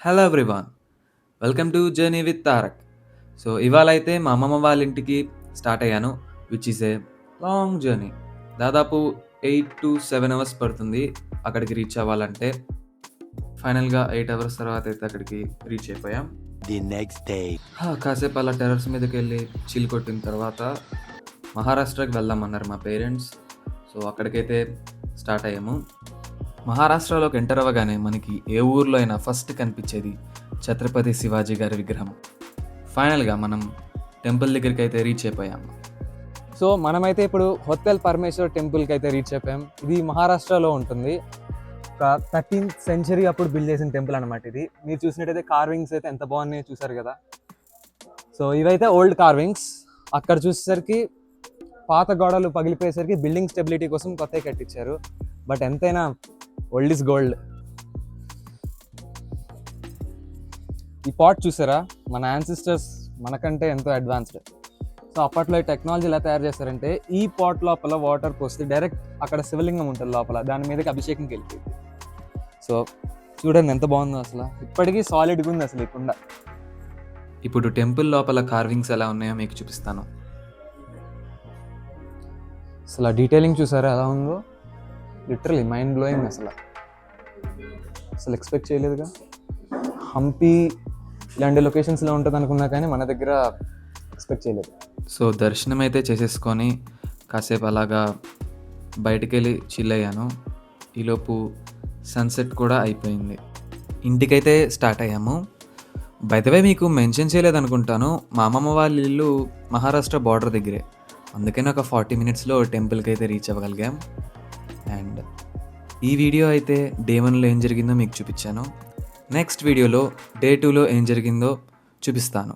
Hello everyone, welcome to journey with Tarak. So ఇవాళ అయితే మా అమ్మమ్మ వాళ్ళ ఇంటికి స్టార్ట్ అయ్యాను, which is a long journey. దాదాపు 8 to 7 hours పడుతుంది అక్కడికి రీచ్ అవ్వాలంటే. ఫైనల్గా 8 hours తర్వాత అయితే అక్కడికి రీచ్ అయిపోయాం. The next day. కాసేపు అలా టెర్రస్ మీదకి వెళ్ళి చిల్ కొట్టిన తర్వాత మహారాష్ట్రకి వెళ్దామన్నారు మా పేరెంట్స్. సో అక్కడికైతే స్టార్ట్ అయ్యాము. మహారాష్ట్రలోకి ఎంటర్ అవ్వగానే మనకి ఏ ఊర్లో అయినా ఫస్ట్ కనిపించేది ఛత్రపతి శివాజీ గారి విగ్రహం. ఫైనల్గా మనం టెంపుల్ దగ్గరికి అయితే రీచ్ అయిపోయాం. సో మనమైతే ఇప్పుడు హోటల్ పరమేశ్వర్ టెంపుల్కి అయితే రీచ్ అయిపోయాం. ఇది మహారాష్ట్రలో ఉంటుంది. ఒక 13th century అప్పుడు బిల్డ్ చేసిన టెంపుల్ అనమాట ఇది. మీరు చూసినట్టయితే కార్వింగ్స్ అయితే ఎంత బాగున్నాయో చూసారు కదా. సో ఇవైతే ఓల్డ్ కార్వింగ్స్. అక్కడ చూసేసరికి పాత గోడలు పగిలిపోయేసరికి బిల్డింగ్ స్టెబిలిటీ కోసం కొత్తగా కట్టించారు. బట్ ఎంతైనా ఓల్డ్ ఇస్ గోల్డ్. ఈ పాట్ చూసారా, మన యాన్సిస్టర్స్ మనకంటే ఎంతో అడ్వాన్స్డ్. సో అప్పట్లో ఈ టెక్నాలజీ ఎలా తయారు చేస్తారంటే, ఈ పాట్ లోపల వాటర్ పోస్తే డైరెక్ట్ అక్కడ శివలింగం ఉంటుంది లోపల, దాని మీదకి అభిషేకంకి వెళ్ళిపోయింది. సో చూడండి ఎంత బాగుందో అసలు. ఇప్పటికీ సాలిడ్గా ఉంది అసలు ఈ కుండ. ఇప్పుడు టెంపుల్ లోపల కార్వింగ్స్ ఎలా ఉన్నాయో మీకు చూపిస్తాను. అసలు ఆ డీటెయిలింగ్ చూసారా ఎలా ఉందో, లిటరలీ మైండ్ బ్లోయింగ్. అసలు ఎక్స్పెక్ట్ చేయలేదుగా. హంపి ఇలాంటి లొకేషన్స్లో ఉంటుంది అనుకున్నా కానీ మన దగ్గర ఎక్స్పెక్ట్ చేయలేదు. సో దర్శనం అయితే చేసేసుకొని కాసేపు అలాగా బయటికి వెళ్ళి చిల్ అయ్యాను. ఈలోపు సన్సెట్ కూడా అయిపోయింది. ఇంటికైతే స్టార్ట్ అయ్యాము. బై ద వే మీకు మెన్షన్ చేయలేదనుకుంటాను, మా అమ్మమ్మ వాళ్ళ ఇల్లు మహారాష్ట్ర బార్డర్ దగ్గరే. అందుకని ఒక 40 minutesలో టెంపుల్కి అయితే రీచ్ అవ్వగలిగాం. అండ్ ఈ వీడియో అయితే డే 1లో ఏం జరిగిందో మీకు చూపించాను. నెక్స్ట్ వీడియోలో డే 2లో ఏం జరిగిందో చూపిస్తాను.